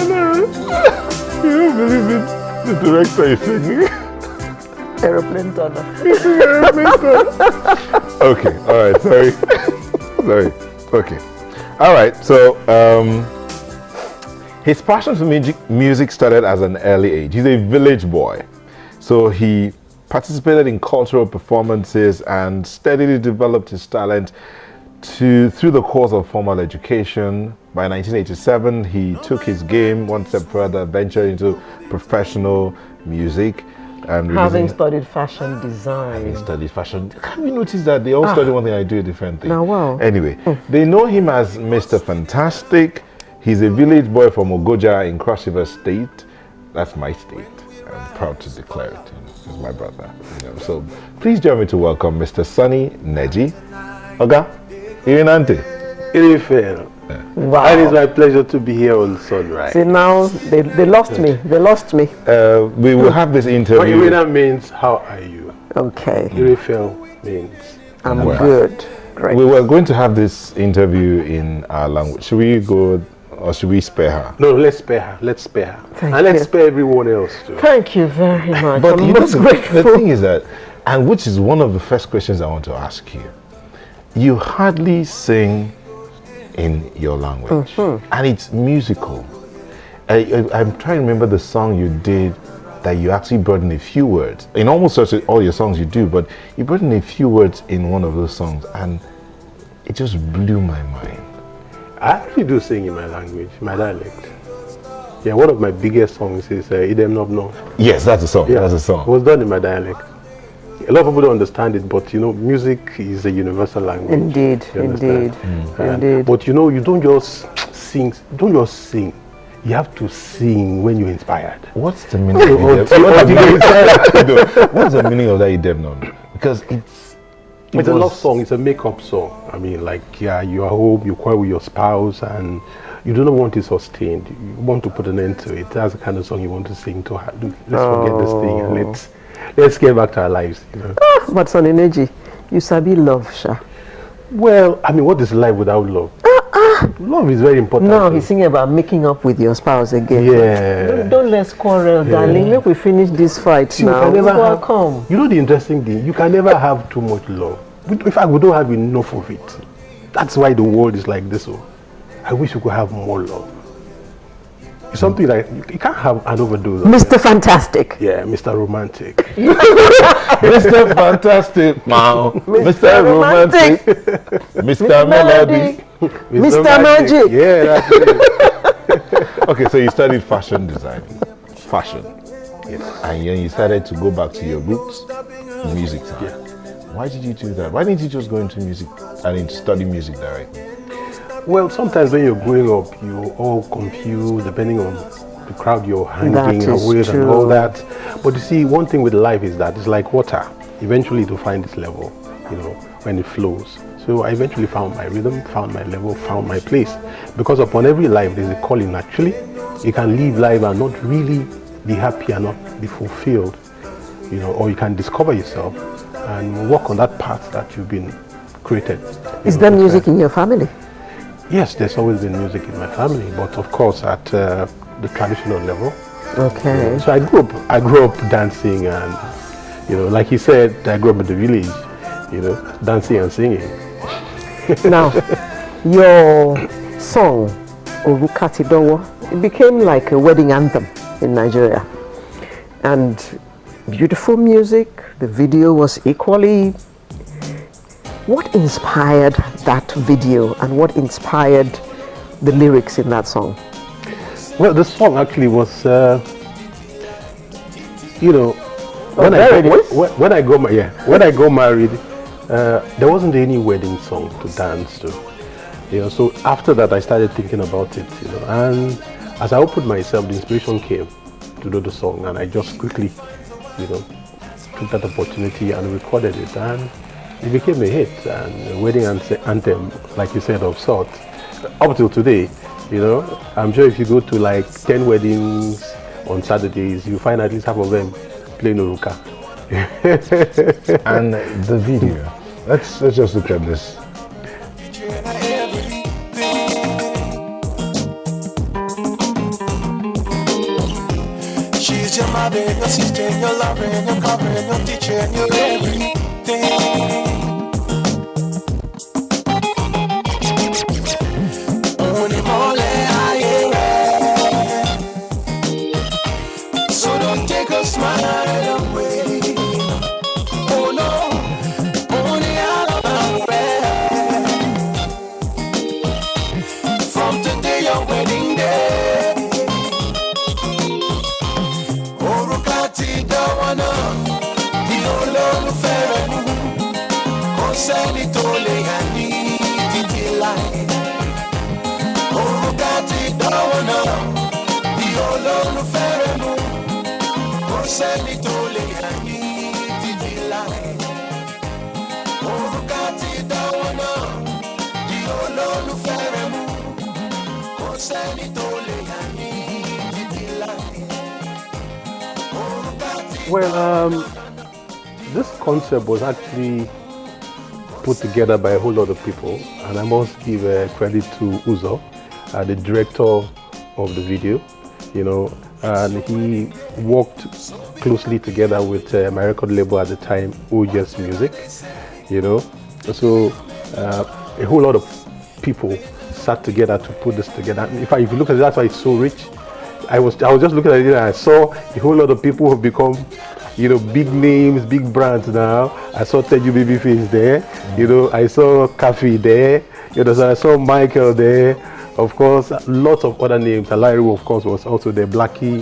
You don't believe it? The director is singing. Aeroplane tunnel. Okay, all right, sorry. Sorry. Okay. All right, so his passion for music started as an early age. He's a village boy. So he participated in cultural performances and steadily developed his talent through the course of formal education. By 1987, he took his game one step further, ventured into professional music. And having studied fashion design. Having studied fashion. Have you noticed that they all study one thing, I do a different thing? Now, wow. Anyway, they know him as Mr. Fantastic. He's a village boy from Ogoja in Cross River State. That's my state. I'm proud to declare it. He's my brother. So please join me to welcome Mr. Sunny Neji. Oga, Irinante. Irifel. Wow. And it's my pleasure to be here on Sunrise. See, now they lost me. They lost me. We will have this interview. Irina means how are you? Okay. Irifel means I'm good. Great. We were going to have this interview in our language. Should we go or should we spare her? No, let's spare her. Let's spare her. Thank and you. let's spare everyone else too. Thank you very much. But I'm most grateful. the thing is that, and which is one of the first questions I want to ask you. You hardly sing in your language, and it's musical. I'm trying to remember the song you did that you actually brought in a few words. In almost all your songs you do, but you brought in a few words in one of those songs, and it just blew my mind. I actually do sing in my language, my dialect. Yeah, one of my biggest songs is Idem Nobno. Yes, that's a song. Yeah, that's a it song. was done in my dialect. A lot of people don't understand it, but music is a universal language. Indeed, indeed, indeed. But you don't just sing. You have to sing when you're inspired. What's the meaning of What's the meaning of that Idem Nobno? Because it's a love song. It's a make-up song. I mean, you are home, you quarrel with your spouse, and you do not want it sustained. You want to put an end to it. That's the kind of song you want to sing to. Let's forget this thing and let's get back to our lives. But Sonny Neji, you sabi love, Sha. Well, I mean, what is life without love? Love is very important. No, he's singing about making up with your spouse again. Yeah. Don't let's quarrel, darling. Make we finish this fight now. Welcome. You know the interesting thing? You can never have too much love. In fact, we don't have enough of it. That's why the world is like this. I wish we could have more love. It's something like you can't have an overdose. Mr. Fantastic. Yeah, Mr. Romantic. Mr. Fantastic. Wow. Mr. Romantic. Mr. Melody. Mr. Magic. Yeah, that's it. Okay, so you studied fashion designing. Fashion. Yes. And then you started to go back to your roots, music side. Yeah. Why did you do that? Why didn't you just go into music and study music directly? Well, sometimes when you're growing up, you're all confused depending on the crowd you're hanging with and all that. But you see, one thing with life is that it's like water. Eventually it will find its level, when it flows. So I eventually found my rhythm, found my level, found my place. Because upon every life, there's a calling actually. You can live life and not really be happy and not be fulfilled, or you can discover yourself and work on that path that you've been created. Is there music in your family? Yes, there's always been music in my family, but of course at the traditional level. Okay. So I grew up dancing, and like he said, I grew up in the village, dancing and singing. Now, your song Orukatidowo, it became like a wedding anthem in Nigeria, and beautiful music. The video was equally. What inspired that video and what inspired the lyrics in that song? Well, the song actually was, when I got married, there wasn't any wedding song to dance to. So after that, I started thinking about it, and as I opened myself, the inspiration came to do the song, and I just quickly, took that opportunity and recorded it, and it became a hit and a wedding anthem, like you said, of sorts. Up till today, I'm sure if you go to like 10 weddings on Saturdays, you find at least half of them playing Oruka. And the video, let's just look at this. She's your mother, your sister, your lover, your cover, your teacher, your everything. Only mole so don't take a smile away. Oh no, only from today your wedding day. Orukati dawana, di olólùfẹ́ mu, kò sẹ́ni tó lè yàn ní títí láì. Orukati dawana, di olólùfẹ́ mu, kò sẹ́ni tó lè yàn ní títí láì. Orukati dawana, di olólùfẹ́ mu, kò sẹ́ni tó lè yàn ní títí láì. Well, this concept was actually put together by a whole lot of people, and I must give credit to Uzo, the director of the video, you know, and he worked closely together with my record label at the time, OJS Music, you know. So a whole lot of people sat together to put this together. In fact, if you look at it, that's why it's so rich. I was just looking at it and I saw a whole lot of people who have become, you know, big names, big brands now. I saw Teju Babyface there, you know, I saw Kafi there, you know, so I saw Michael there. Of course, lots of other names. Alairu, of course, was also there. Blackie.